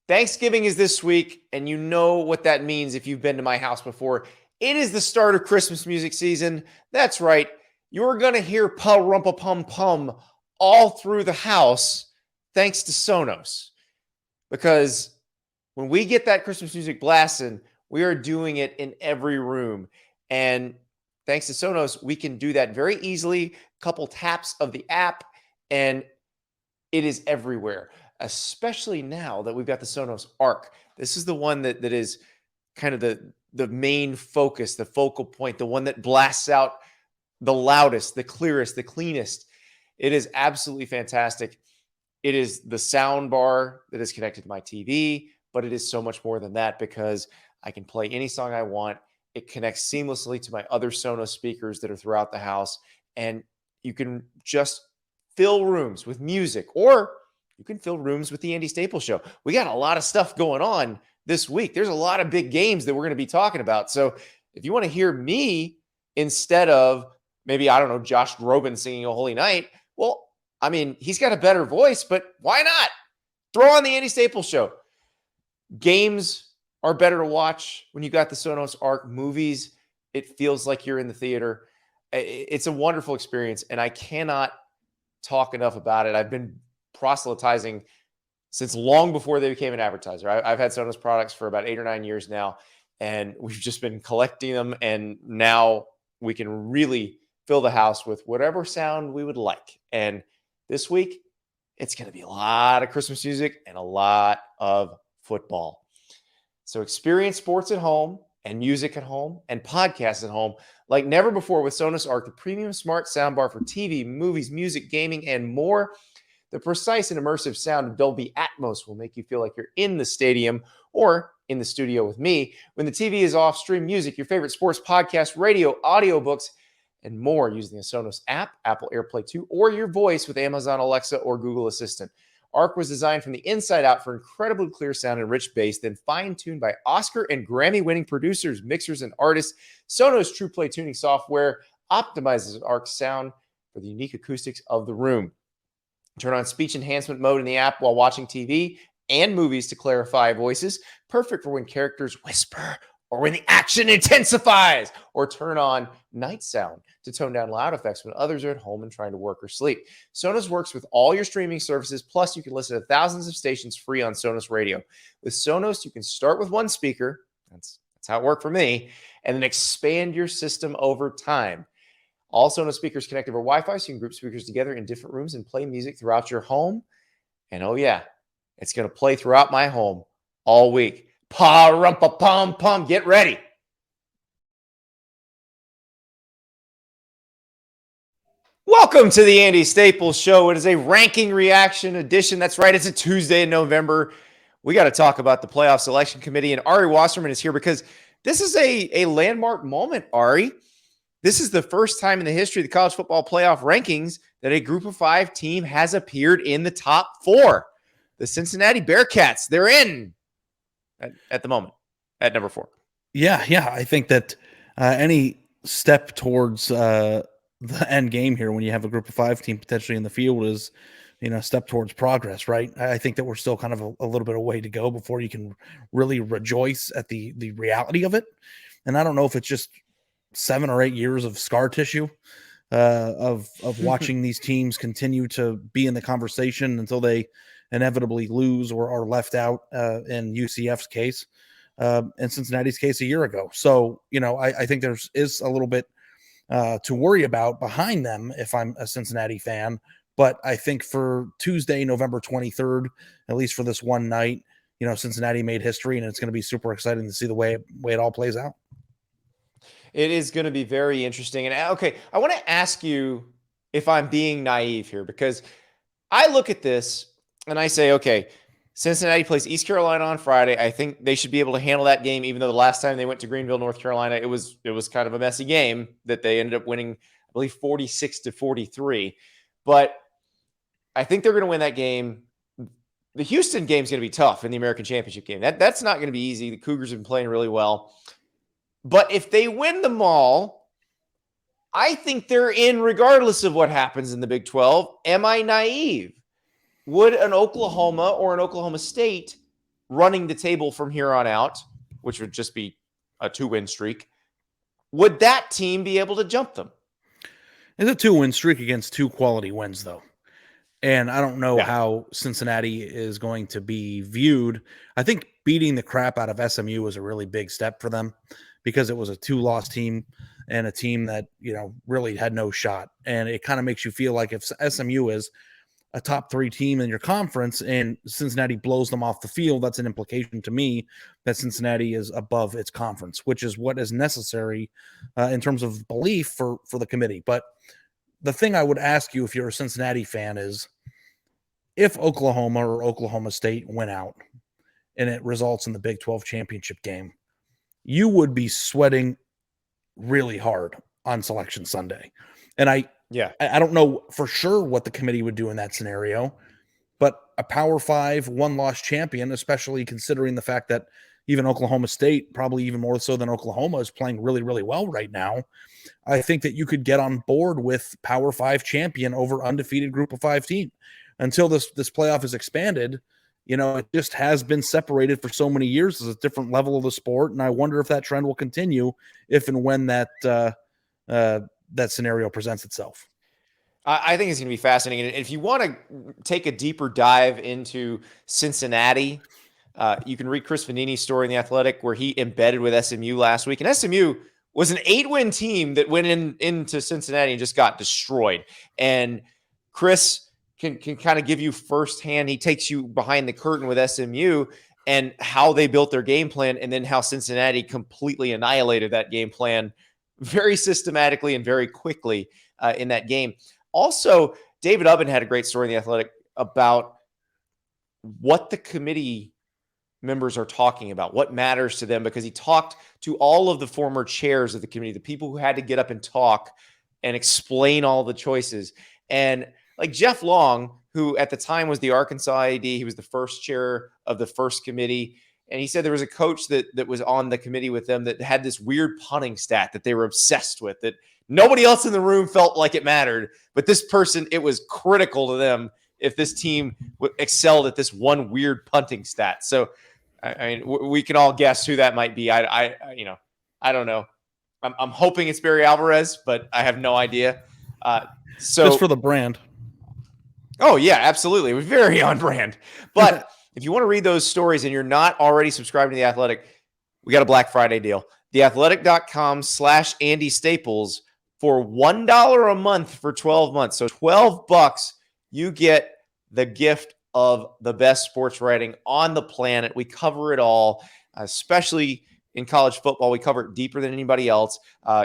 Thanksgiving is this week, and you know what that means if you've been to my house before. It is the start of Christmas music season. That's right. You're going to hear pa-rumpa-pum-pum all through the house thanks to Sonos. Because when we get that Christmas music blasting, we are doing it in every room. And thanks to Sonos, we can do that very easily. Couple taps of the app, and it is everywhere, especially now that we've got the Sonos Arc. This is the one that is kind of the main focus, the focal point, the one that blasts out the loudest, the clearest, the cleanest. It is absolutely fantastic. It is the sound bar that is connected to my TV, but it is so much more than that because I can play any song I want. It connects seamlessly to my other Sonos speakers that are throughout the house, and you can just fill rooms with music, or you can fill rooms with the Andy Staples Show. We got a lot of stuff going on this week. There's a lot of big games that we're going to be talking about. So if you want to hear me instead of maybe, I don't know, Josh Groban singing A Holy Night, well, I mean, he's got a better voice, but why not? Throw on the Andy Staples Show. Games are better to watch when you got the Sonos Arc. Movies, it feels like you're in the theater. It's a wonderful experience, and I cannot talk enough about it. I've been proselytizing since long before they became an advertiser. I've had Sonos products for about 8 or 9 years now, and we've just been collecting them, and now we can really fill the house with whatever sound we would like. And this week, it's going to be a lot of Christmas music and a lot of football. So experience sports at home and music at home and podcasts at home like never before with Sonos Arc, the premium smart soundbar for TV, movies, music, gaming, and more. The precise and immersive sound of Dolby Atmos will make you feel like you're in the stadium or in the studio with me. When the TV is off, stream music, your favorite sports podcast, radio, audiobooks, and more using the Sonos app, Apple AirPlay 2, or your voice with Amazon Alexa or Google Assistant. Arc was designed from the inside out for incredibly clear sound and rich bass, then fine-tuned by Oscar and Grammy-winning producers, mixers, and artists. Sonos TruePlay tuning software optimizes Arc's sound for the unique acoustics of the room. Turn on speech enhancement mode in the app while watching TV and movies to clarify voices, perfect for when characters whisper or when the action intensifies, or turn on night sound to tone down loud effects when others are at home and trying to work or sleep. Sonos works with all your streaming services, plus you can listen to thousands of stations free on Sonos Radio. With Sonos, you can start with one speaker, that's how it worked for me, and then expand your system over time. All Sonos speakers connect over Wi-Fi, so you can group speakers together in different rooms and play music throughout your home. And oh yeah, it's going to play throughout my home all week. Pa-rumpa-pum-pum, get ready. Welcome to the Andy Staples Show. It is a ranking reaction edition. That's right, it's a Tuesday in November. We got to talk about the playoff selection committee, and Ari Wasserman is here because this is a landmark moment, Ari. This is the first time in the history of the college football playoff rankings that a group of 5 team has appeared in the top 4. The Cincinnati Bearcats, they're in at the moment at number 4. Yeah. I think that any step towards the end game here, when you have a group of 5 team potentially in the field, is a step towards progress, right? I think that we're still kind of a little bit of way to go before you can really rejoice at the reality of it. And I don't know if it's just 7 or 8 years of scar tissue of watching these teams continue to be in the conversation until they inevitably lose or are left out in UCF's case, in Cincinnati's case a year ago. So, I think is a little bit to worry about behind them if I'm a Cincinnati fan. But I think for Tuesday, November 23rd, at least for this one night, Cincinnati made history, and it's going to be super exciting to see the way it all plays out. It is going to be very interesting. And okay, I want to ask you if I'm being naive here, because I look at this and I say, okay, Cincinnati plays East Carolina on Friday. I think they should be able to handle that game, even though the last time they went to Greenville, North Carolina, it was kind of a messy game that they ended up winning, I believe, 46-43. But I think they're going to win that game. The Houston game is going to be tough in the American Championship game. That's not going to be easy. The Cougars have been playing really well. But if they win them all, I think they're in regardless of what happens in the Big 12. Am I naive? Would an Oklahoma or an Oklahoma State running the table from here on out, which would just be a 2-win streak, would that team be able to jump them? It's a 2-win streak against 2 quality wins, though. And I don't know Yeah. how Cincinnati is going to be viewed. I think beating the crap out of SMU was a really big step for them because it was a 2-loss team and a team that, really had no shot. And it kind of makes you feel like if SMU is a top 3 team in your conference and Cincinnati blows them off the field, that's an implication to me that Cincinnati is above its conference, which is what is necessary in terms of belief for the committee. But the thing I would ask you if you're a Cincinnati fan is if Oklahoma or Oklahoma State went out and it results in the Big 12 championship game, you would be sweating really hard on Selection Sunday. And I don't know for sure what the committee would do in that scenario, but a Power 5 1-loss champion, especially considering the fact that even Oklahoma State, probably even more so than Oklahoma, is playing really, really well right now. I think that you could get on board with Power 5 champion over undefeated Group of 5 team. Until this playoff is expanded, it just has been separated for so many years as a different level of the sport. And I wonder if that trend will continue if and when that scenario presents itself. I think it's going to be fascinating. And if you want to take a deeper dive into Cincinnati, you can read Chris Vanini's story in The Athletic where he embedded with SMU last week. And SMU was an 8-win team that went into Cincinnati and just got destroyed. And Chris can kind of give you firsthand. He takes you behind the curtain with SMU and how they built their game plan and then how Cincinnati completely annihilated that game plan very systematically and very quickly in that game. Also, David Ubben had a great story in The Athletic about what the committee members are talking about, what matters to them, because he talked to all of the former chairs of the committee, the people who had to get up and talk and explain all the choices. And like Jeff Long, who at the time was the Arkansas AD, he was the first chair of the first committee. And he said there was a coach that was on the committee with them that had this weird punting stat that they were obsessed with, that nobody else in the room felt like it mattered. But this person, it was critical to them if this team excelled at this one weird punting stat. So, I mean, we can all guess who that might be. I don't know. I'm hoping it's Barry Alvarez, but I have no idea. So just for the brand. Oh, yeah, absolutely. It was very on brand. But if you want to read those stories and you're not already subscribed to The Athletic, we got a Black Friday deal. theathletic.com/Andy Staples for $1 a month for 12 months. So $12, you get the gift of the best sports writing on the planet. We cover it all, especially in college football. We cover it deeper than anybody else.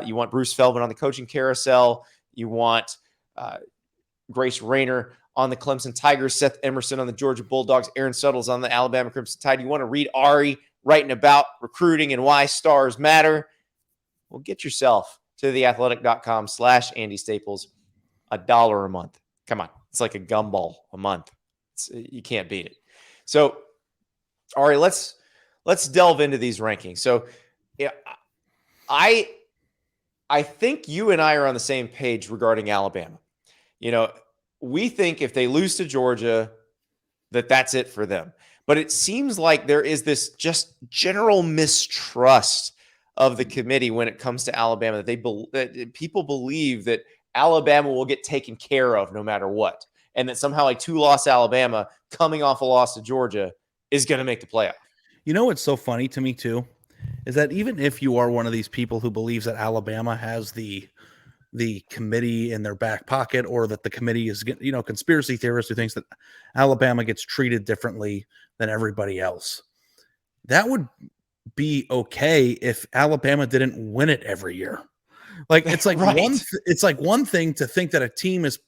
You want Bruce Feldman on the coaching carousel. You want Grace Rayner on the Clemson Tigers, Seth Emerson on the Georgia Bulldogs, Aaron Suttles on the Alabama Crimson Tide. You want to read Ari writing about recruiting and why stars matter? Well, get yourself to theathletic.com/Andy Staples, $1 a month. Come on. It's like a gumball a month. You can't beat it. So, Ari, let's delve into these rankings. So, yeah, I think you and I are on the same page regarding Alabama. We think if they lose to Georgia, that's it for them. But it seems like there is this just general mistrust of the committee when it comes to Alabama, that people believe that Alabama will get taken care of no matter what, and that somehow a 2-loss Alabama coming off a loss to Georgia is going to make the playoff. What's so funny to me too is that even if you are one of these people who believes that Alabama has the committee in their back pocket, or that the committee is, conspiracy theorists who thinks that Alabama gets treated differently than everybody else, that would be okay if Alabama didn't win it every year. Like, it's like right. It's like one thing to think that a team is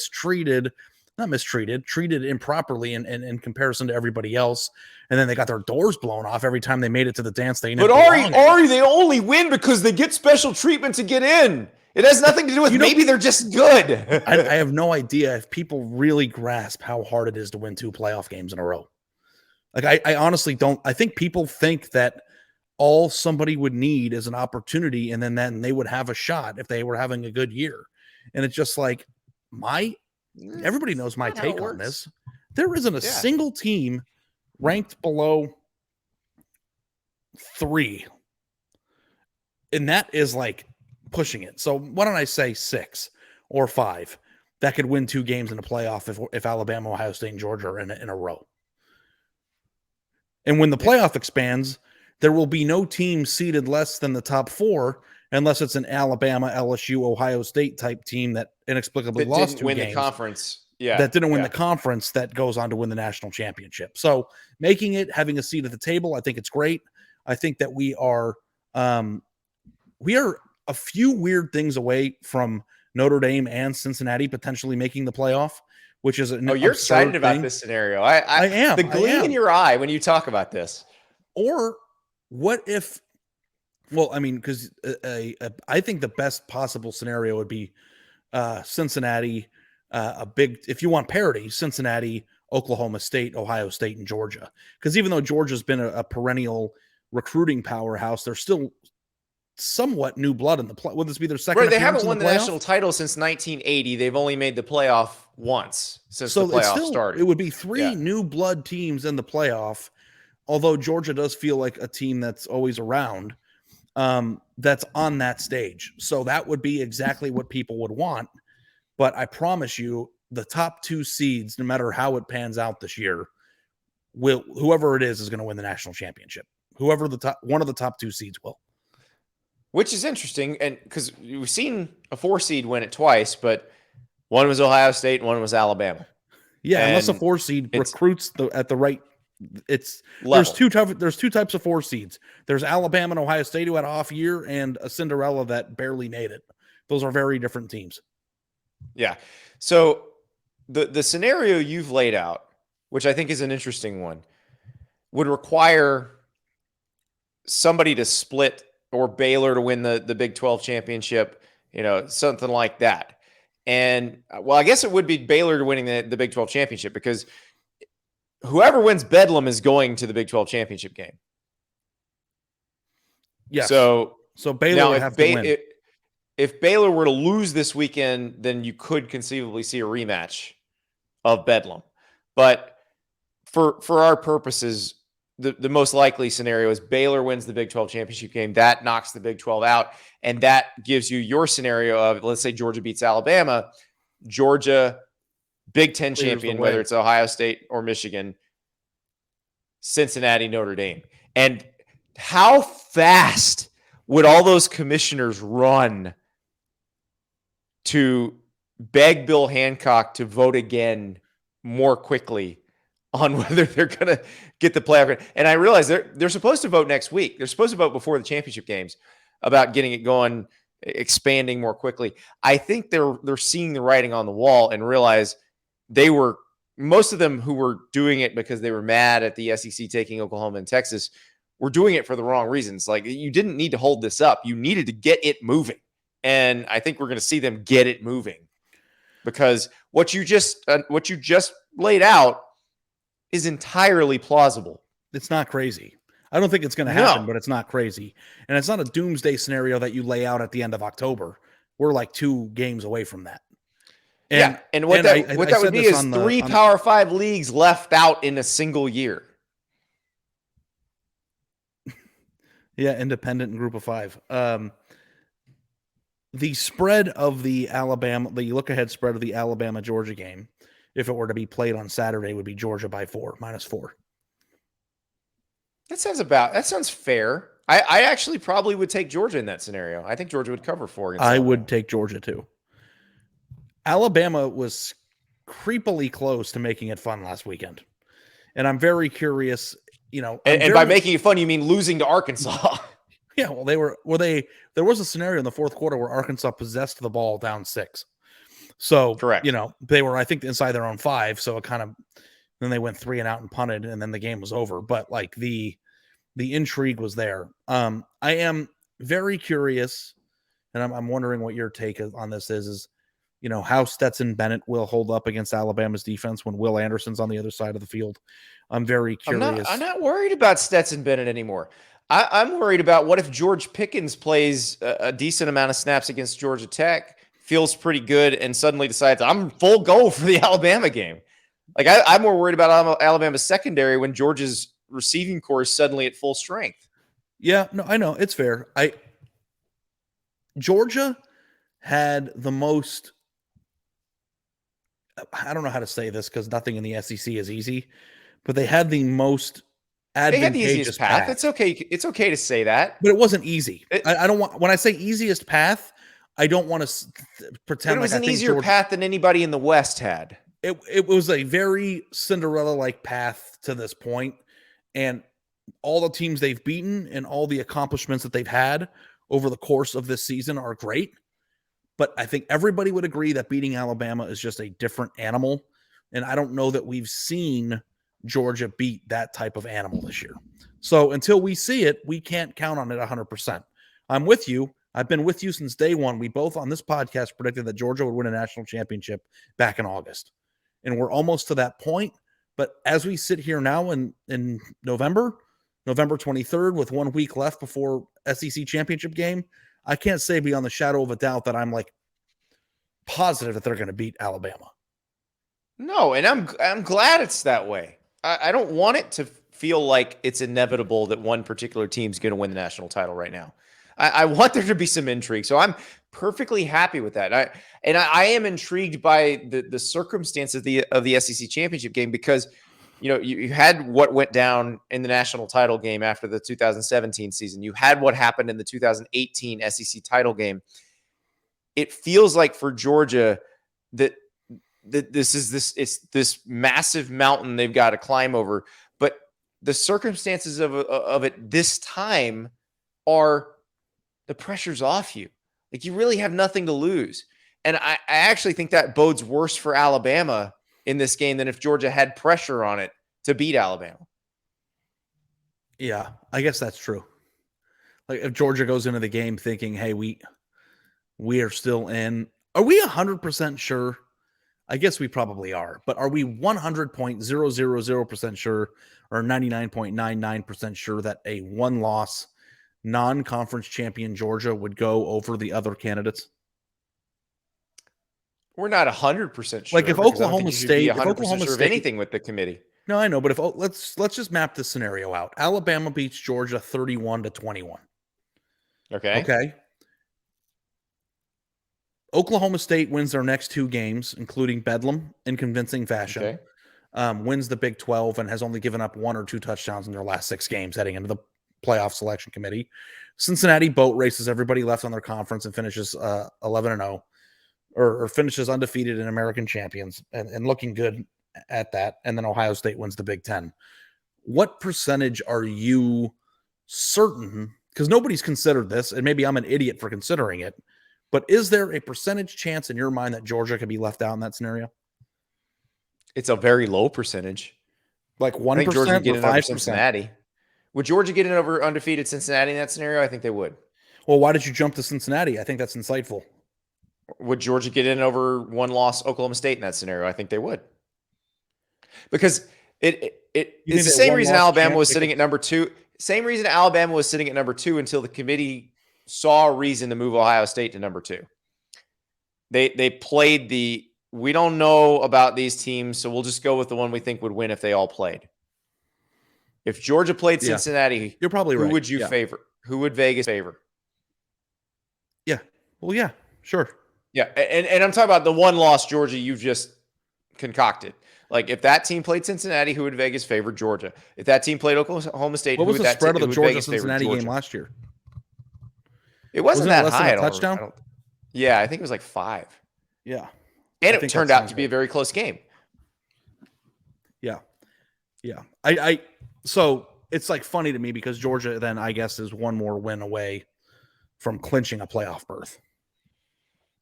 treated improperly in comparison to everybody else, and then they got their doors blown off every time they made it to the dance they. But Ari, they only win because they get special treatment to get in. It has nothing to do with maybe they're just good. I have no idea if people really grasp how hard it is to win 2 playoff games in a row. Like, I honestly don't. I think people think that all somebody would need is an opportunity, and then they would have a shot if they were having a good year. And it's just like, everybody knows my take on this. There isn't a single team ranked below 3. And that is like pushing it. So why don't I say 6 or 5 that could win 2 games in the playoff if Alabama, Ohio State, and Georgia are in a row. And when the playoff expands, there will be no team seeded less than the top 4 unless it's an Alabama, LSU, Ohio State type team that inexplicably lost 2 win games. The conference. Yeah. That didn't win the conference that goes on to win the national championship. So making it, having a seat at the table, I think it's great. I think that we are a few weird things away from Notre Dame and Cincinnati potentially making the playoff, which is you're excited about this scenario. I am. The gleam in your eye when you talk about this. Or what if? Well, I mean, because I think the best possible scenario would be Cincinnati, if you want parity, Cincinnati, Oklahoma State, Ohio State, and Georgia. Because even though Georgia's been a perennial recruiting powerhouse, they're still somewhat new blood in the play. Will this be their second? Right, they haven't won the national title since 1980. They've only made the playoff once since the playoff started. It would be 3 new blood teams in the playoff, although Georgia does feel like a team that's always around, that's on that stage. So that would be exactly what people would want. But I promise you, the top 2 seeds, no matter how it pans out this year, whoever it is going to win the national championship. Whoever one of the top 2 seeds will. Which is interesting, and because we've seen a 4 seed win it twice, but one was Ohio State and one was Alabama. Yeah, unless a 4 seed recruits at the right. There's two types of 4 seeds. There's Alabama and Ohio State who had an off year, and a Cinderella that barely made it. Those are very different teams. Yeah. So the scenario you've laid out, which I think is an interesting one, would require somebody to split, or Baylor to win the Big 12 championship, something like that. And well, I guess it would be Baylor to winning the Big 12 championship, because whoever wins Bedlam is going to the Big 12 championship game. Yeah. So Baylor would have to win. If Baylor were to lose this weekend, then you could conceivably see a rematch of Bedlam. But for our purposes, the most likely scenario is Baylor wins the Big 12 championship game. That knocks the Big 12 out. And that gives you your scenario of, let's say Georgia beats Alabama, Georgia, Big 10 champion, whether it's Ohio State or Michigan, Cincinnati, Notre Dame. And how fast would all those commissioners run to beg Bill Hancock to vote again more quickly on whether they're going to get the playoff? And I realize they're supposed to vote next week. They're supposed to vote before the championship games about getting it going, expanding more quickly. I think they're seeing the writing on the wall and realize most of them who were doing it because they were mad at the SEC taking Oklahoma and Texas were doing it for the wrong reasons. Like, you didn't need to hold this up. You needed to get it moving. And I think we're going to see them get it moving, because what you just laid out is entirely plausible. It's not crazy. I don't think it's going to happen, but it's not crazy. And it's not a doomsday scenario that you lay out at the end of October. We're like 2 games away from that. And what that would be is 3 Power 5 leagues left out in a single year. Yeah, independent and group of 5. The spread of the look-ahead spread of the Alabama-Georgia game, if it were to be played on Saturday, would be Georgia by -4. That sounds fair. I actually probably would take Georgia in that scenario. I think Georgia would cover 4. I would take Georgia too. Alabama was creepily close to making it fun last weekend, and I'm very curious. And by making it fun, you mean losing to Arkansas? Yeah, well, there was a scenario in the fourth quarter where Arkansas possessed the ball down 6. So, correct. They were, I think, inside their own 5. So then they went 3 and out and punted, and then the game was over. But like the intrigue was there. I am very curious, and I'm wondering what your take on this is how Stetson Bennett will hold up against Alabama's defense when Will Anderson's on the other side of the field. I'm very curious. I'm not worried about Stetson Bennett anymore. I'm worried about what if George Pickens plays a decent amount of snaps against Georgia Tech, feels pretty good, and suddenly decides I'm full go for the Alabama game. Like, I'm more worried about Alabama's secondary when Georgia's receiving core is suddenly at full strength. Yeah, no, I know it's fair. Georgia had the most. I don't know how to say this because nothing in the SEC is easy, but they had the most They had the easiest advantageous path. path. It's okay. It's okay to say that. But it wasn't easy. It, I don't want when I say easiest path, I don't want to but pretend it like was I an think easier Georgia. path than anybody in the West had. It was a very Cinderella like path to this point, and all the teams they've beaten and all the accomplishments that they've had over the course of this season are great. But I think everybody would agree that beating Alabama is just a different animal, and I don't know that we've seen Georgia beat that type of animal this year. So until we see it, we can't count on it 100%. I'm with you. I've been with you since day one. We both on this podcast predicted that Georgia would win a national championship back in August. And we're almost to that point. But as we sit here now in November 23rd, with 1 week left before SEC championship game, I can't say beyond the shadow of a doubt that I'm like positive that they're going to beat Alabama. No, and I'm glad it's that way. I don't want it to feel like it's inevitable that one particular team's going to win the national title right now. I want there to be some intrigue, so I'm perfectly happy with that. I am intrigued by the circumstance of the SEC championship game because you had what went down in the national title game after the 2017 season. You had what happened in the 2018 SEC title game. It feels like for Georgia that this massive mountain they've got to climb over, but the circumstances of it this time are the pressure's off you. Like you really have nothing to lose. And I actually think that bodes worse for Alabama in this game than if Georgia had pressure on it to beat Alabama. Yeah, I guess that's true. Like if Georgia goes into the game thinking, hey, we are still in. Are we 100% sure? I guess we probably are, but are we 100.000% sure or 99.99% sure that a one-loss non-conference champion Georgia would go over the other candidates? We're not 100% sure. Like if Oklahoma State, 100% sure of anything with the committee. No, I know, but if let's just map this scenario out. Alabama beats Georgia 31-21. Okay. Oklahoma State wins their next two games, including Bedlam in convincing fashion. Okay. Wins the Big 12 and has only given up 1 or 2 touchdowns in their last 6 games heading into the playoff selection committee. Cincinnati boat races everybody left on their conference and finishes 11-0 or finishes undefeated in American champions and looking good at that. And then Ohio State wins the Big 10. What percentage are you certain? Because nobody's considered this, and maybe I'm an idiot for considering it, but is there a percentage chance in your mind that Georgia could be left out in that scenario? It's a very low percentage. Like 1% I think Georgia would get or it over 5%? Cincinnati. Would Georgia get it over undefeated Cincinnati in that scenario? I think they would. Well, why did you jump to Cincinnati? I think that's insightful. Would Georgia get in over one-loss Oklahoma State in that scenario? I think they would. Because it's the same reason Alabama was sitting at number 2. Same reason Alabama was sitting at number 2 until the committee saw a reason to move Ohio State to number 2. They played we don't know about these teams, so we'll just go with the one we think would win if they all played. If Georgia played Cincinnati, you're probably right. Who would you favor? Who would Vegas favor? Yeah. Well, yeah, sure. Yeah, and I'm talking about the one-loss Georgia you've just concocted. Like if that team played Cincinnati, who would Vegas favor? Georgia. If that team played Oklahoma State, what was who the would spread of the Georgia-Cincinnati game last year? It wasn't that high. Touchdown? Yeah, I think it was like 5. Yeah. And it turned out to be a very close game. Yeah. Yeah. So it's like funny to me because Georgia then I guess is one more win away from clinching a playoff berth.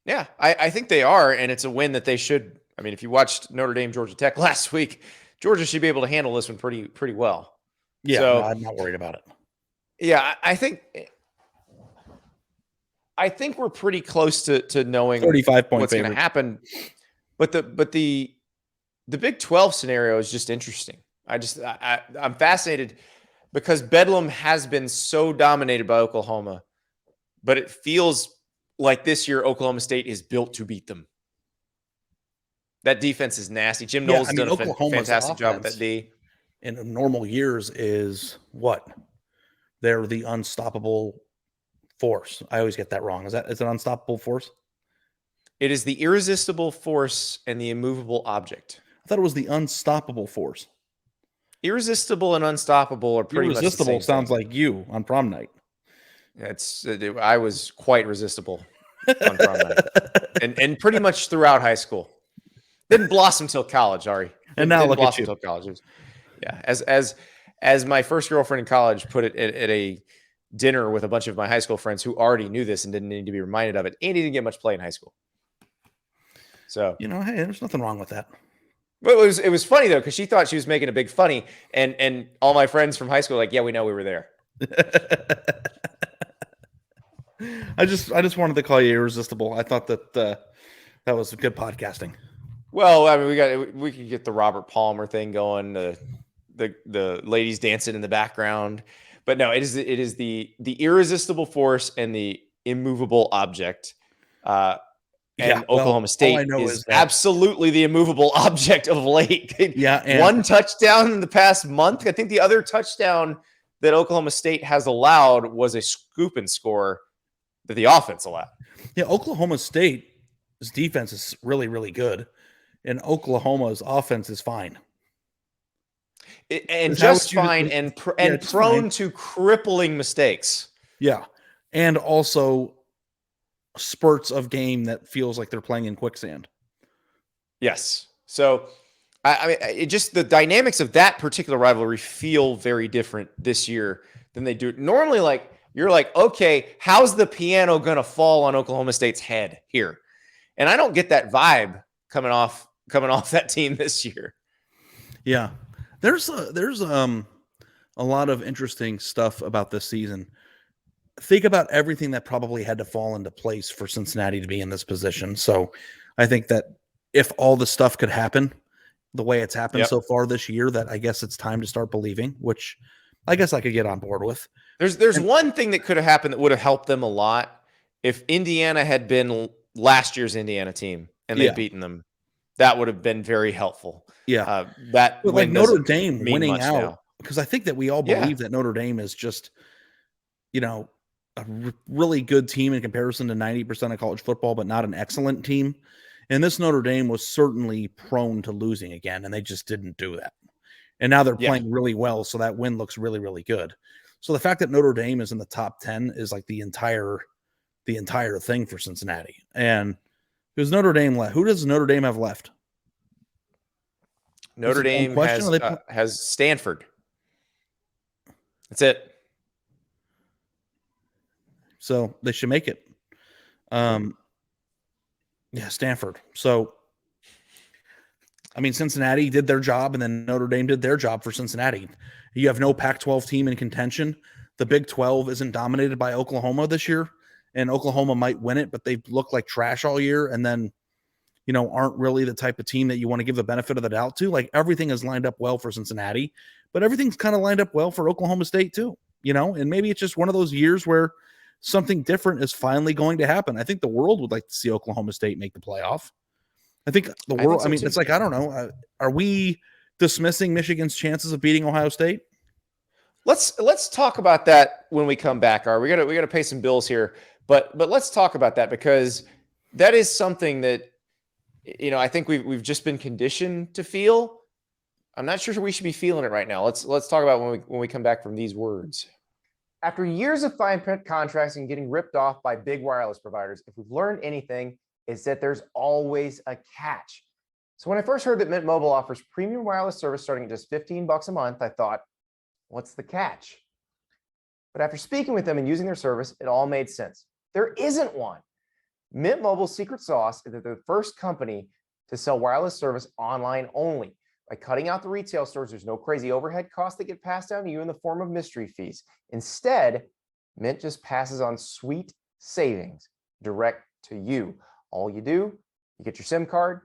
Yeah, I think they are, and it's a win that they should. I mean, if you watched Notre Dame, Georgia Tech last week, Georgia should be able to handle this one pretty well. Yeah, so, no, I'm not worried about it. Yeah, I think we're pretty close to knowing 35-point what's going to happen. But the Big 12 scenario is just interesting. I'm fascinated because Bedlam has been so dominated by Oklahoma, but it feels like this year Oklahoma State is built to beat them. That defense is nasty. Jim Knowles has done a fantastic job with that D. In normal years is what? they're the unstoppable force. I always get that wrong. Is it unstoppable force? It is the irresistible force and the immovable object. I thought it was the unstoppable force. Irresistible and unstoppable are pretty much the Irresistible same sounds thing. like you on prom night. I was quite resistible on prom night, and pretty much throughout high school. Didn't blossom till college, Ari. And now Didn't look at blossom you. till college. Yeah, as my first girlfriend in college put it at a dinner with a bunch of my high school friends who already knew this and didn't need to be reminded of it. Andy didn't get much play in high school, so Hey, there's nothing wrong with that. But it was funny though because she thought she was making a big funny, and all my friends from high school were like, yeah, we know we were there. I just wanted to call you irresistible. I thought that that was good podcasting. Well, I mean, we could get the Robert Palmer thing going, the ladies dancing in the background, but no, it is the irresistible force and the immovable object. And Oklahoma State is absolutely the immovable object of late. Yeah, one touchdown in the past month. I think the other touchdown that Oklahoma State has allowed was a scoop and score that the offense allowed. Yeah, Oklahoma State's defense is really, really good, and Oklahoma's offense is fine. And just fine and prone to crippling mistakes. Yeah, and also spurts of game that feels like they're playing in quicksand. Yes. So, I mean, the dynamics of that particular rivalry feel very different this year than they do normally. Like you're like, okay, how's the piano going to fall on Oklahoma State's head here? And I don't get that vibe coming off that team this year. Yeah, there's a lot of interesting stuff about this season. Think about everything that probably had to fall into place for Cincinnati to be in this position. So I think that if all the stuff could happen the way it's happened so far this year, that I guess it's time to start believing, which I guess I could get on board with. There's one thing that could have happened that would have helped them a lot if Indiana had been last year's Indiana team and they'd beaten them. That would have been very helpful. Yeah. That but like Notre Dame winning out now. Because I think that we all believe that Notre Dame is just, a really good team in comparison to 90% of college football, but not an excellent team. And this Notre Dame was certainly prone to losing again, and they just didn't do that. And now they're playing really well, so that win looks really, really good. So the fact that Notre Dame is in the top 10 is like the entire thing for Cincinnati. And who's Notre Dame left? Who does Notre Dame have left? Notre Dame has Stanford. That's it. So they should make it. Stanford. So, I mean, Cincinnati did their job, and then Notre Dame did their job for Cincinnati. You have no Pac-12 team in contention. The Big 12 isn't dominated by Oklahoma this year, and Oklahoma might win it, but they've looked like trash all year, and then, aren't really the type of team that you want to give the benefit of the doubt to. Like, everything is lined up well for Cincinnati, but everything's kind of lined up well for Oklahoma State too, and maybe it's just one of those years where something different is finally going to happen. I think the world would like to see Oklahoma State make the playoff. I think the world, it's like, I don't know. Are we dismissing Michigan's chances of beating Ohio State? Let's talk about that when we come back. We got to pay some bills here, but let's talk about that because that is something that, I think we've just been conditioned to feel. I'm not sure we should be feeling it right now. Let's talk about when we come back from these words. After years of fine print contracts and getting ripped off by big wireless providers, if we've learned anything, it's that there's always a catch. So when I first heard that Mint Mobile offers premium wireless service starting at just $15 a month, I thought, what's the catch? But after speaking with them and using their service, it all made sense. There isn't one. Mint Mobile's secret sauce is that they're the first company to sell wireless service online only. By cutting out the retail stores, there's no crazy overhead costs that get passed down to you in the form of mystery fees. Instead, Mint just passes on sweet savings direct to you. All you do, you get your SIM card,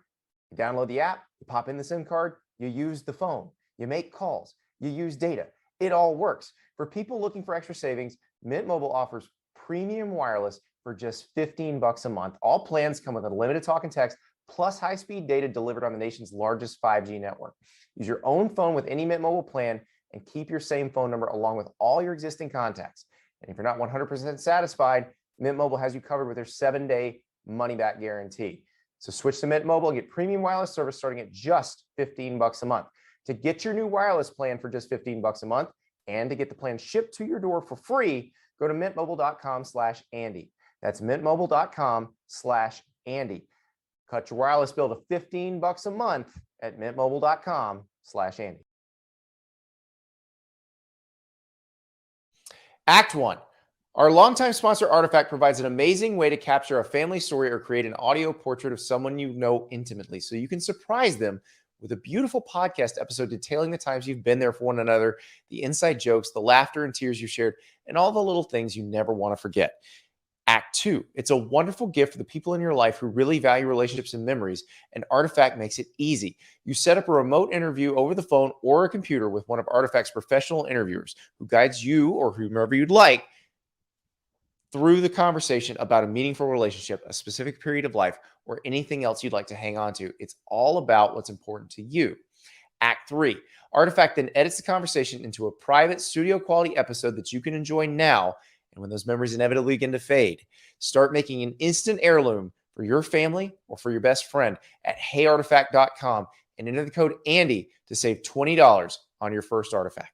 you download the app, you pop in the SIM card, you use the phone, you make calls, you use data. It all works. For people looking for extra savings, Mint Mobile offers premium wireless for just $15 a month. All plans come with unlimited talk and text, plus high-speed data delivered on the nation's largest 5G network. Use your own phone with any Mint Mobile plan and keep your same phone number along with all your existing contacts. And if you're not 100% satisfied, Mint Mobile has you covered with their 7-day money-back guarantee. So switch to Mint Mobile and get premium wireless service starting at just $15 a month. To get your new wireless plan for just $15 a month and to get the plan shipped to your door for free, go to mintmobile.com/Andy. That's mintmobile.com/Andy. Cut your wireless bill to $15 a month at mintmobile.com/Andy. Act 1. Our longtime sponsor, Artifact, provides an amazing way to capture a family story or create an audio portrait of someone you know intimately so you can surprise them with a beautiful podcast episode detailing the times you've been there for one another, the inside jokes, the laughter and tears you shared, and all the little things you never want to forget. Act 2. It's a wonderful gift for the people in your life who really value relationships and memories, and Artifact makes it easy. You set up a remote interview over the phone or a computer with one of Artifact's professional interviewers who guides you or whomever you'd like through the conversation about a meaningful relationship, a specific period of life, or anything else you'd like to hang on to. It's all about what's important to you. Act 3. Artifact then edits the conversation into a private studio quality episode that you can enjoy now. And when those memories inevitably begin to fade, start making an instant heirloom for your family or for your best friend at heyartifact.com and enter the code Andy to save $20 on your first Artifact.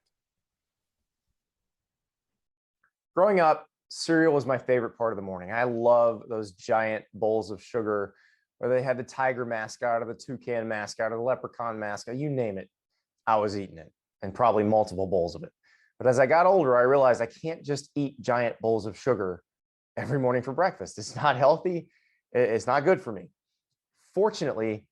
Growing up, cereal was my favorite part of the morning. I love those giant bowls of sugar where they had the tiger mascot or the toucan mascot or the leprechaun mascot, you name it. I was eating it, and probably multiple bowls of it. But as I got older, I realized I can't just eat giant bowls of sugar every morning for breakfast. It's not healthy. It's not good for me. Fortunately,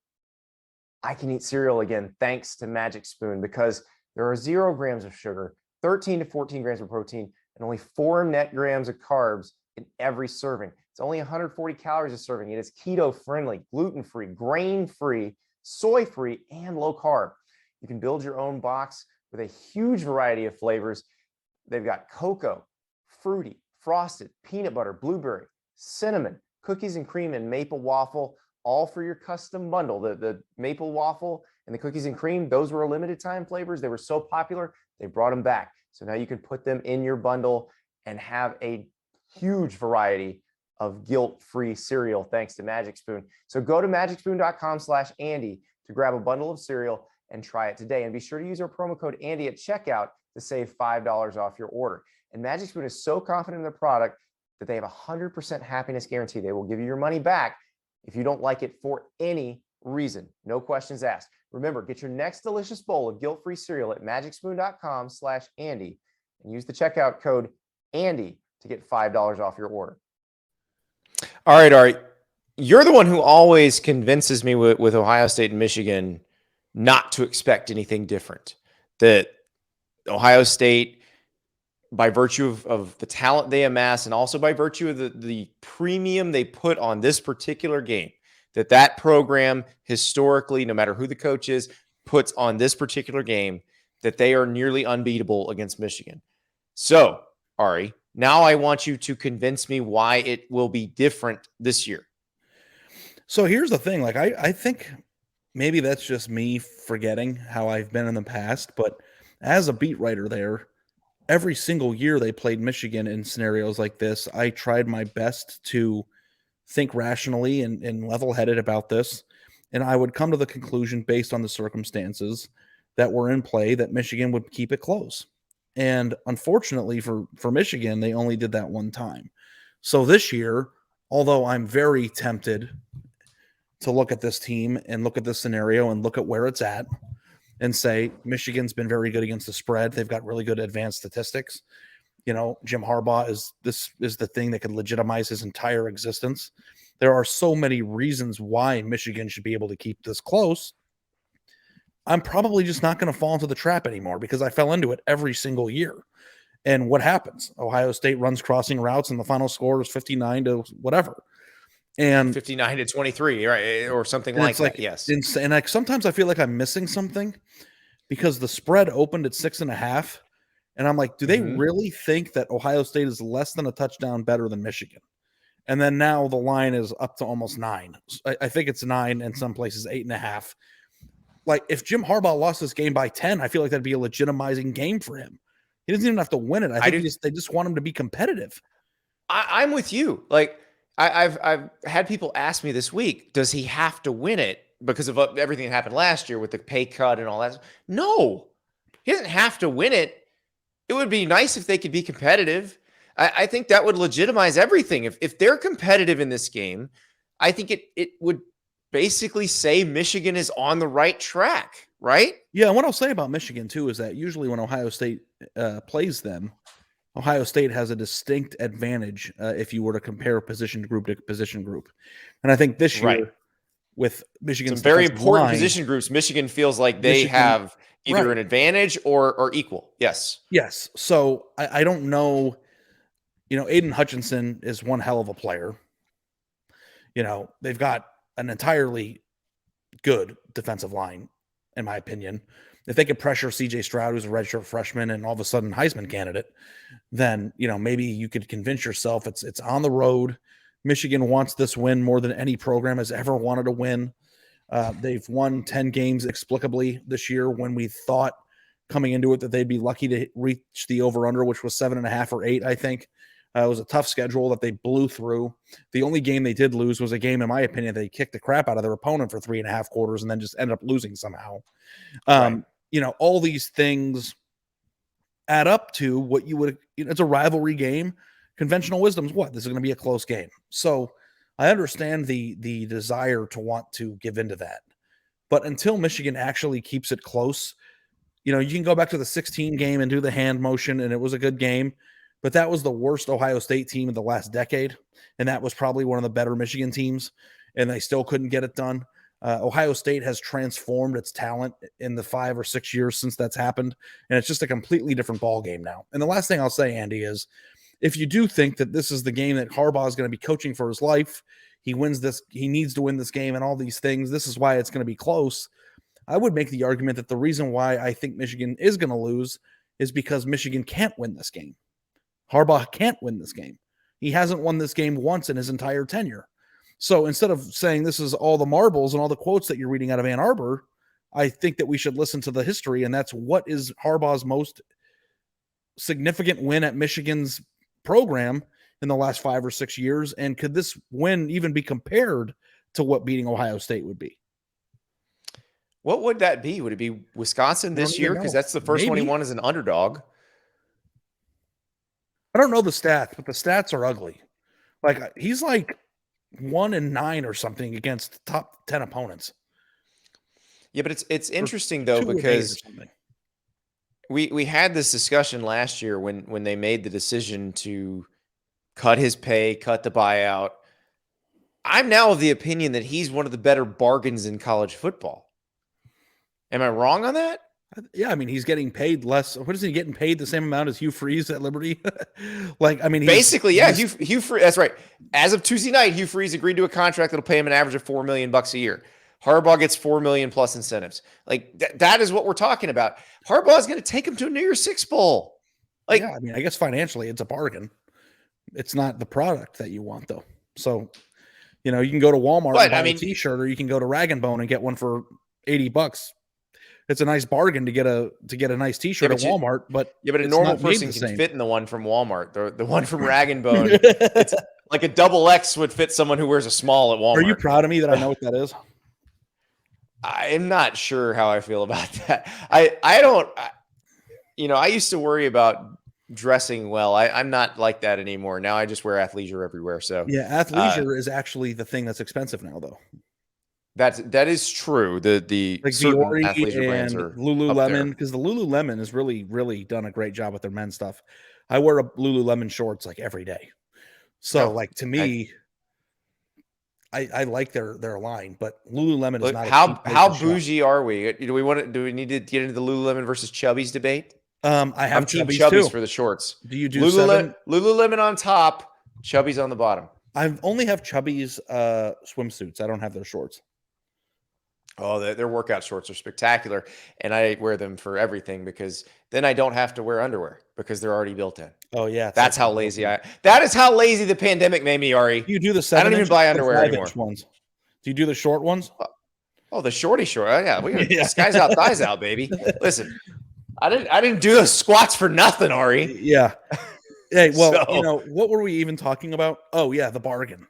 I can eat cereal again thanks to Magic Spoon because there are 0 grams of sugar, 13 to 14 grams of protein, and only 4 net grams of carbs in every serving. It's only 140 calories a serving. It is keto-friendly, gluten-free, grain-free, soy-free, and low-carb. You can build your own box with a huge variety of flavors. They've got cocoa, fruity, frosted, peanut butter, blueberry, cinnamon, cookies and cream, and maple waffle, all for your custom bundle. The maple waffle and the cookies and cream, those were limited time flavors. They were so popular, they brought them back. So now you can put them in your bundle and have a huge variety of guilt-free cereal thanks to Magic Spoon. So go to magicspoon.com/Andy to grab a bundle of cereal and try it today. And be sure to use our promo code Andy at checkout to save $5 off your order. And Magic Spoon is so confident in their product that they have a 100% happiness guarantee. They will give you your money back if you don't like it for any reason. No questions asked. Remember, get your next delicious bowl of guilt-free cereal at magicspoon.com/Andy and use the checkout code Andy to get $5 off your order. All right. You're the one who always convinces me with Ohio State and Michigan not to expect anything different. That Ohio State, by virtue of the talent they amass and also by virtue of the premium they put on this particular game, that program historically, no matter who the coach is, puts on this particular game, that they are nearly unbeatable against Michigan. So, Ari, now I want you to convince me why it will be different this year. So here's the thing. Like, I think maybe that's just me forgetting how I've been in the past, but as a beat writer there, every single year they played Michigan in scenarios like this, I tried my best to think rationally and level-headed about this, and I would come to the conclusion based on the circumstances that were in play that Michigan would keep it close. And unfortunately for Michigan, they only did that one time. So this year, although I'm very tempted to look at this team and look at this scenario and look at where it's at and say Michigan's been very good against the spread. They've got really good advanced statistics. You know, Jim Harbaugh is the thing that could legitimize his entire existence. There are so many reasons why Michigan should be able to keep this close. I'm probably just not going to fall into the trap anymore because I fell into it every single year. And what happens? Ohio State runs crossing routes and the final score is 59 to whatever. And 59 to 23, right? Or something like that. Yes. And sometimes I feel like I'm missing something because the spread opened at 6.5. And I'm like, do they really think that Ohio State is less than a touchdown better than Michigan? And then now the line is up to almost 9. I think it's 9 and some places 8.5. like if Jim Harbaugh lost this game by 10, I feel like that'd be a legitimizing game for him. He doesn't even have to win it. I think they just want him to be competitive. I'm with you. Like I've had people ask me this week, does he have to win it because of everything that happened last year with the pay cut and all that? No, he doesn't have to win it. It would be nice if they could be competitive. I think that would legitimize everything. If they're competitive in this game, I think it would basically say Michigan is on the right track, right? Yeah, and what I'll say about Michigan too is that usually when Ohio State plays them, Ohio State has a distinct advantage if you were to compare position group to position group. And I think this year with Michigan's some very important position groups, Michigan feels like they have either an advantage or equal. Yes. Yes. So I don't know. Aiden Hutchinson is one hell of a player. They've got an entirely good defensive line, in my opinion. If they could pressure CJ Stroud, who's a redshirt freshman and all of a sudden Heisman candidate, then, maybe you could convince yourself it's on the road. Michigan wants this win more than any program has ever wanted to win. They've won 10 games explicably this year when we thought coming into it that they'd be lucky to reach the over-under, which was 7.5 or 8, I think. It was a tough schedule that they blew through. The only game they did lose was a game, in my opinion, they kicked the crap out of their opponent for 3.5 quarters and then just ended up losing somehow. All these things add up to what you would, it's a rivalry game. Conventional wisdom is what? This is going to be a close game. So I understand the desire to want to give into that. But until Michigan actually keeps it close, you can go back to the 16 game and do the hand motion, and it was a good game. But that was the worst Ohio State team in the last decade, and that was probably one of the better Michigan teams, and they still couldn't get it done. Ohio State has transformed its talent in the 5 or 6 years since that's happened, and it's just a completely different ball game now. And the last thing I'll say, Andy, is if you do think that this is the game that Harbaugh is going to be coaching for his life, he wins this, he needs to win this game and all these things, this is why it's going to be close. I would make the argument that the reason why I think Michigan is going to lose is because Michigan can't win this game. Harbaugh can't win this game. He hasn't won this game once in his entire tenure. So instead of saying this is all the marbles and all the quotes that you're reading out of Ann Arbor, I think that we should listen to the history, and that's what is Harbaugh's most significant win at Michigan's program in the last 5 or 6 years, and could this win even be compared to what beating Ohio State would be? What would that be? Would it be Wisconsin this year? Because that's the first one he won as an underdog. I don't know the stats, but the stats are ugly. Like he's like 1-9 or something against top 10 opponents. Yeah, but it's interesting though, because we had this discussion last year when they made the decision to cut his pay, cut the buyout. I'm now of the opinion that he's one of the better bargains in college football. Am I wrong on that? Yeah, I mean, he's getting paid less. What is he getting paid? The same amount as Hugh Freeze at Liberty? Basically, yeah. Hugh Freeze, that's right. As of Tuesday night, Hugh Freeze agreed to a contract that'll pay him an average of $4 million a year. Harbaugh gets $4 million plus incentives. Like that is what we're talking about. Harbaugh is going to take him to a New Year's Six bowl. Like, yeah, I mean, I guess financially it's a bargain. It's not the product that you want, though. So, you can go to Walmart and buy a T-shirt, or you can go to Rag & Bone and get one for $80. It's a nice bargain to get a nice T-shirt at Walmart, but a normal person can fit in the one from Walmart. The one from Rag & Bone, it's like a double X would fit someone who wears a small at Walmart. Are you proud of me that I know what that is? I'm not sure how I feel about that. I don't. I used to worry about dressing well. I'm not like that anymore. Now I just wear athleisure everywhere. So yeah, athleisure is actually the thing that's expensive now, though. That is true. The like certain athleisure brands are Lululemon, because the Lululemon has really done a great job with their men's stuff. I wear a Lululemon shorts like every day. So to me, I like their line, but Lululemon is not. How bougie are we? Do we need to get into the Lululemon versus Chubbies debate? I have Chubbies too. for the shorts. Do you do Lululemon on top, Chubbies on the bottom? I only have Chubbies swimsuits. I don't have their shorts. Oh, their workout shorts are spectacular, and I wear them for everything because then I don't have to wear underwear because they're already built in. Oh yeah, that's how lazy That is how lazy the pandemic made me, Ari. You do the 7-inch. I don't even buy underwear anymore. Ones. Do you do the short ones? Oh, the shorty short. Oh, yeah, we got Yeah. skies out, thighs out, baby. Listen, I didn't do those squats for nothing, Ari. Yeah. Hey, well, So what were we even talking about? Oh, yeah, the bargain.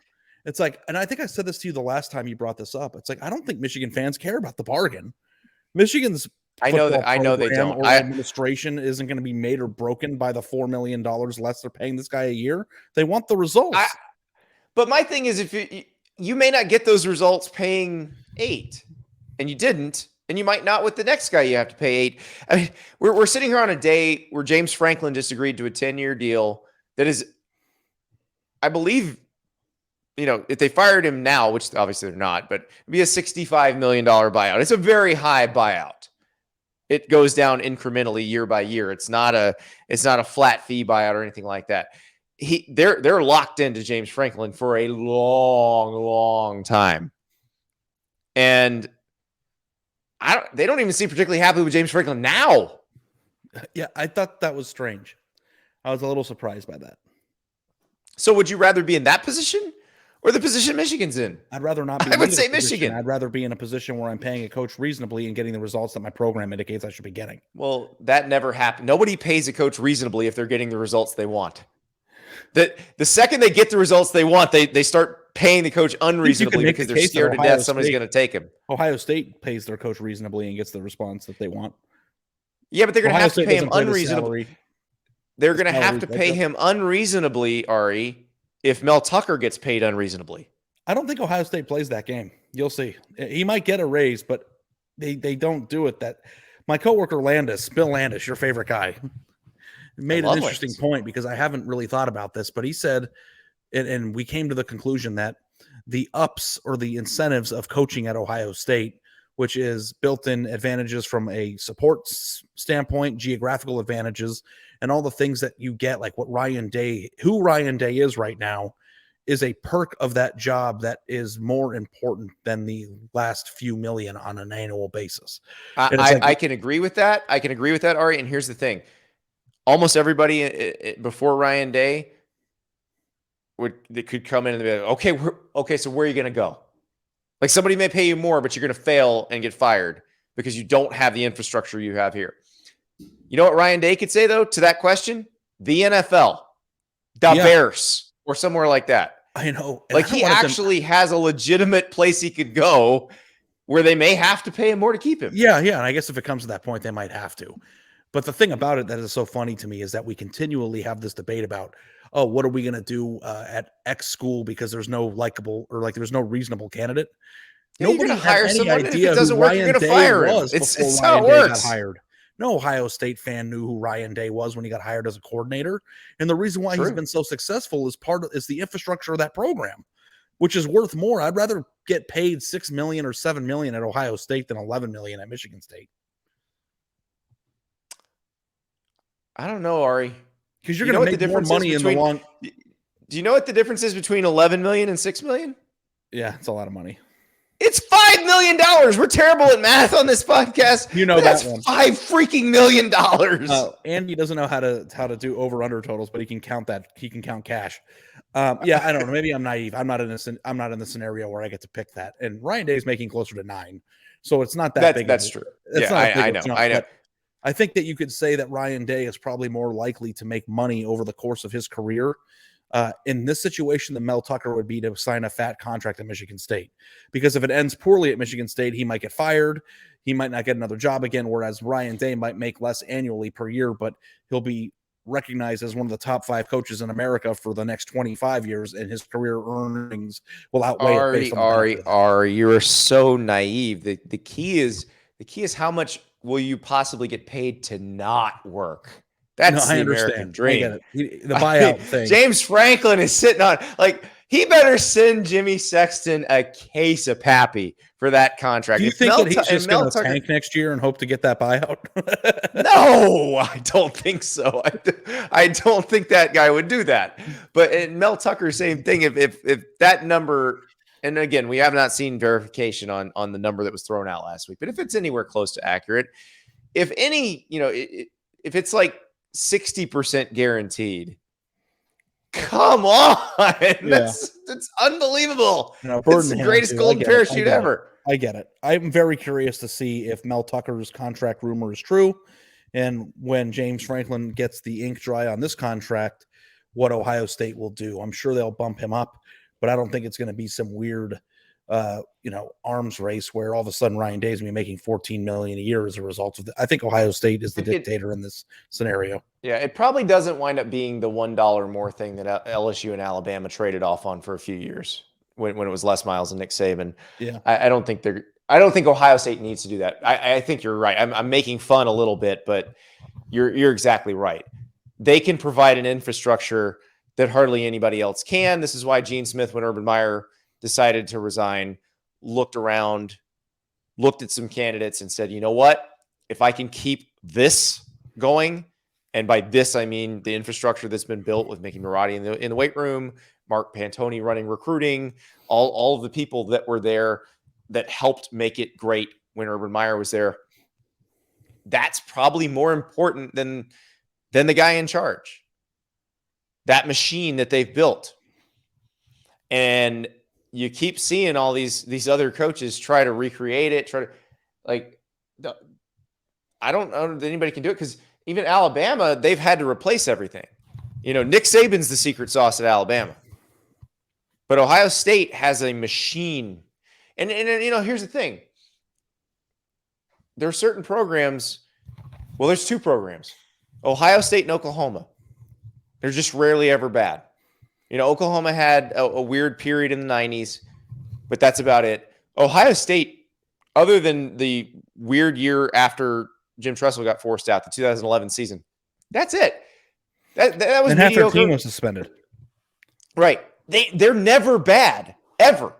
It's like, and I think I said this to you the last time you brought this up. It's like, I don't think Michigan fans care about the bargain. Michigan's I know they program don't. or administration isn't going to be made or broken by the $4 million less they're paying this guy a year. They want the results. But my thing is, if you may not get those results paying 8, and you didn't, and you might not with the next guy you have to pay 8. I mean, we're sitting here on a day where James Franklin just agreed to a 10-year deal that is, I believe, if they fired him now, which obviously they're not, but it'd be a $65 million buyout. It's a very high buyout. It goes down incrementally year by year. It's not a flat fee buyout or anything like that. They're locked into James Franklin for a long, long time. And they don't even seem particularly happy with James Franklin now. Yeah, I thought that was strange. I was a little surprised by that. So would you rather be in that position or the position Michigan's in? I'd rather not be. I would say Michigan. I'd rather be in a position where I'm paying a coach reasonably and getting the results that my program indicates I should be getting. Well, that never happened. Nobody pays a coach reasonably if they're getting the results they want. The second they get the results they want, they start paying the coach unreasonably because they're scared to death somebody's going to take him. Ohio State pays their coach reasonably and gets the response that they want. Yeah, but they're going to have to pay him unreasonably. They're going to have to pay him unreasonably, Ari, if Mel Tucker gets paid unreasonably. I don't think Ohio State plays that game. You'll see. He might get a raise, but they don't do it. That my coworker Bill Landis, your favorite guy, made an interesting point because I haven't really thought about this, but he said, and we came to the conclusion that the ups or the incentives of coaching at Ohio State, which is built-in advantages from a support standpoint, geographical advantages, and all the things that you get, like who Ryan Day is right now, is a perk of that job that is more important than the last few million on an annual basis. I can agree with that. I can agree with that, Ari. And here's the thing. Almost everybody before Ryan Day could come in and be like, okay, so where are you going to go? Like somebody may pay you more, but you're going to fail and get fired because you don't have the infrastructure you have here. You know what Ryan Day could say, though, to that question? The NFL, Bears, or somewhere like that. I know. Like he actually has a legitimate place he could go where they may have to pay him more to keep him. Yeah. And I guess if it comes to that point, they might have to. But the thing about it that is so funny to me is that we continually have this debate about, what are we going to do at X school because there's no likable or there's no reasonable candidate. Yeah, nobody has any idea who Ryan Day was before Ryan Day got hired. No Ohio State fan knew who Ryan Day was when he got hired as a coordinator. And the reason why he's been so successful is the infrastructure of that program, which is worth more. I'd rather get paid $6 million or $7 million at Ohio State than $11 million at Michigan State. I don't know, Ari. Because you're going to make more money in the long. Do you know what the difference is between 11 million and 6 million? Yeah, it's a lot of money. It's $5 million. We're terrible at math on this podcast. You know that's that one. $5 freaking million. Andy doesn't know how to do over under totals, but he can count that. He can count cash. Yeah, I don't know. Maybe I'm naive. I'm not in the scenario where I get to pick that. And Ryan Day is making closer to 9, so it's not that big. That's true. I know. I think that you could say that Ryan Day is probably more likely to make money over the course of his career in this situation than Mel Tucker would be to sign a fat contract at Michigan State. Because if it ends poorly at Michigan State, he might get fired. He might not get another job again, whereas Ryan Day might make less annually per year, but he'll be recognized as one of the top 5 coaches in America for the next 25 years, and his career earnings will outweigh Ari, you're so naive. The key is how much will you possibly get paid to not work? That's the American dream. The buyout thing. James Franklin is sitting on, he better send Jimmy Sexton a case of Pappy for that contract. Do you think that he's just going to tank next year and hope to get that buyout? No, I don't think so. I don't think that guy would do that. But Mel Tucker, same thing. If that number, and again, we have not seen verification on the number that was thrown out last week, but if it's anywhere close to accurate, if it's like 60% guaranteed, come on. That's unbelievable. It's the greatest golden parachute ever. I get it. I'm very curious to see if Mel Tucker's contract rumor is true, and when James Franklin gets the ink dry on this contract, what Ohio State will do. I'm sure they'll bump him up, but I don't think it's going to be some weird, arms race where all of a sudden Ryan Day is going to be making $14 million a year as a result of that. I think Ohio State is the dictator in this scenario. Yeah, it probably doesn't wind up being the $1 more thing that LSU and Alabama traded off on for a few years when it was Les Miles and Nick Saban. Yeah, I don't think Ohio State needs to do that. I think you're right. I'm making fun a little bit, but you're exactly right. They can provide an infrastructure that hardly anybody else can. This is why Gene Smith, when Urban Meyer decided to resign, looked around, looked at some candidates and said, you know what? If I can keep this going, and by this, I mean the infrastructure that's been built with Mickey Marotti in the weight room, Mark Pantoni running recruiting, all of the people that were there that helped make it great when Urban Meyer was there. That's probably more important than the guy in charge. That machine that they've built. And you keep seeing all these other coaches try to recreate it, I don't know that anybody can do it, because even Alabama, they've had to replace everything. Nick Saban's the secret sauce at Alabama. But Ohio State has a machine. And here's the thing. There are certain programs. Well, there's two programs. Ohio State and Oklahoma. They're just rarely ever bad. Oklahoma had a weird period in the 90s, but that's about it. Ohio State, other than the weird year after Jim Tressel got forced out, the 2011 season, that's it. That was and half their team was suspended. Right. They're never bad, ever.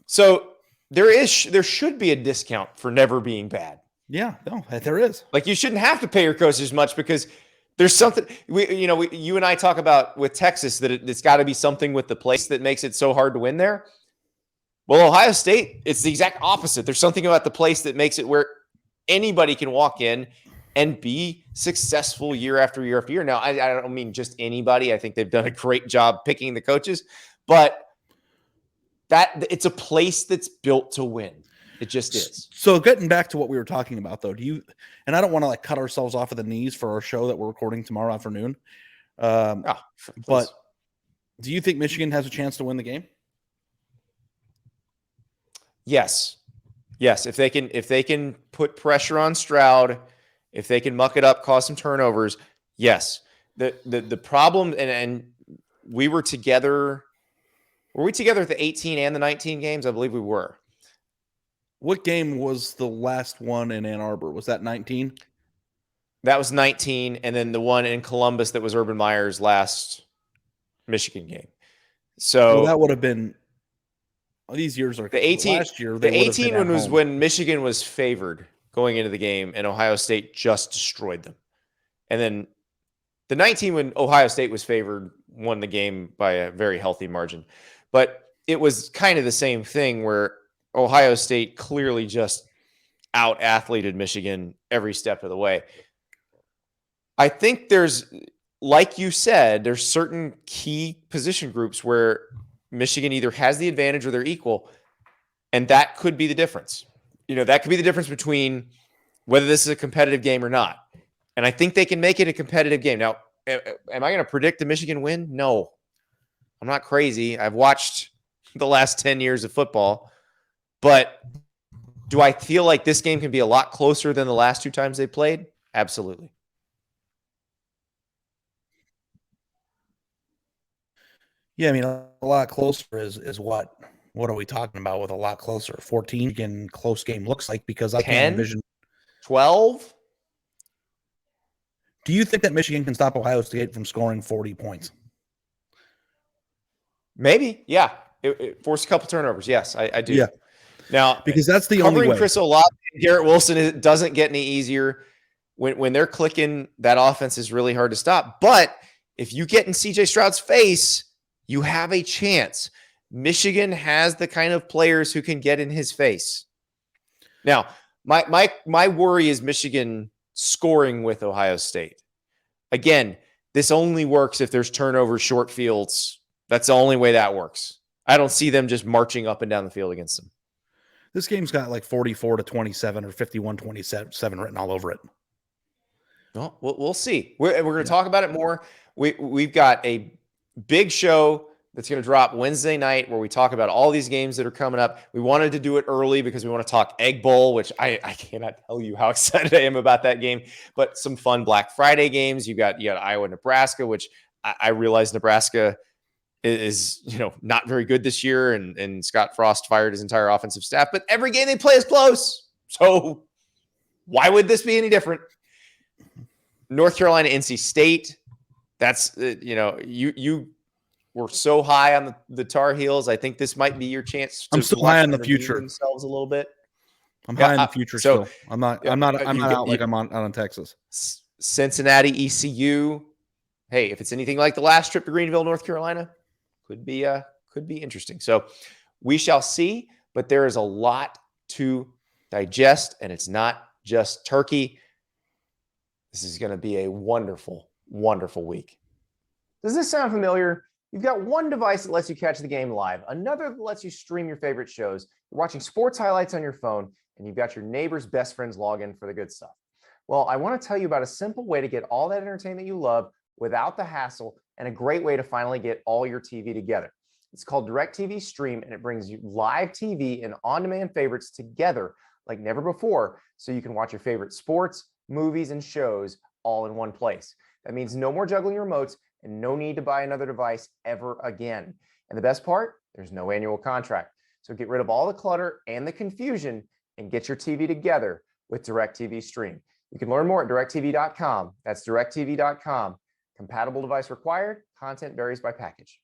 So there should be a discount for never being bad. Yeah, no, there is. Like, you shouldn't have to pay your coaches much because there's something you and I talk about with Texas, that it's got to be something with the place that makes it so hard to win there. Well, Ohio State, it's the exact opposite. There's something about the place that makes it where anybody can walk in and be successful year after year after year. Now, I don't mean just anybody. I think they've done a great job picking the coaches, but that it's a place that's built to win. It just is. So getting back to what we were talking about, though, and I don't want to cut ourselves off at the knees for our show that we're recording tomorrow afternoon. But do you think Michigan has a chance to win the game? Yes. If they can put pressure on Stroud, if they can muck it up, cause some turnovers, yes. The problem, and we were together. Were we together at the 18 and the 19 games? I believe we were. What game was the last one in Ann Arbor? Was that 19? That was 19, and then the one in Columbus that was Urban Meyer's last Michigan game. So that would have been. These years are the 18. Last year, the 18 one was when Michigan was favored going into the game, and Ohio State just destroyed them. And then the 19 when Ohio State was favored, won the game by a very healthy margin. But it was kind of the same thing where Ohio State clearly just out-athleted Michigan every step of the way. I think there's, like you said, there's certain key position groups where Michigan either has the advantage or they're equal, and that could be the difference. That could be the difference between whether this is a competitive game or not. And I think they can make it a competitive game. Now, am I going to predict a Michigan win? No. I'm not crazy. I've watched the last 10 years of football. But do I feel like this game can be a lot closer than the last two times they played? Absolutely. Yeah, I mean, a lot closer is what? What are we talking about with a lot closer? 14 again, close game looks like, because I 10? can't envision 12? Do you think that Michigan can stop Ohio State from scoring 40 points? Maybe, yeah. It forced a couple turnovers. Yes, I do. Yeah. Now, because that's the only way. Covering Chris Olave and Garrett Wilson, it doesn't get any easier. When they're clicking, that offense is really hard to stop. But if you get in C.J. Stroud's face, you have a chance. Michigan has the kind of players who can get in his face. Now, my worry is Michigan scoring with Ohio State. Again, this only works if there's turnovers, short fields. That's the only way that works. I don't see them just marching up and down the field against them. This game's got like 44-27 or 51-27 written all over it. Well, we'll see. We're going to talk about it more. We've got a big show that's going to drop Wednesday night where we talk about all these games that are coming up. We wanted to do it early because we want to talk Egg Bowl, which I cannot tell you how excited I am about that game. But some fun Black Friday games. You got Iowa, Nebraska, which I realize Nebraska is not very good this year, and Scott Frost fired his entire offensive staff. But every game they play is close. So why would this be any different? North Carolina, NC State. That's you were so high on the Tar Heels. I think this might be your chance. I'm still high on the future themselves a little bit. I'm high in the future still. I'm not out like I'm on Texas. Cincinnati, ECU. Hey, if it's anything like the last trip to Greenville, North Carolina, could be interesting. So we shall see. But there is a lot to digest, and it's not just turkey. This is going to be a wonderful, wonderful week. Does this sound familiar? You've got one device that lets you catch the game live, another that lets you stream your favorite shows. You're watching sports highlights on your phone, and you've got your neighbor's best friend's login for the good stuff. Well, I want to tell you about a simple way to get all that entertainment you love without the hassle, and a great way to finally get all your TV together. It's called Directv Stream, and it brings you live TV and on-demand favorites together like never before, so you can watch your favorite sports, movies, and shows all in one place. That means no more juggling your remotes and no need to buy another device ever again. And the best part, there's no annual contract. So get rid of all the clutter and the confusion and get your TV together with Directv Stream. You can learn more at directv.com. That's directv.com. Compatible device required. Content varies by package.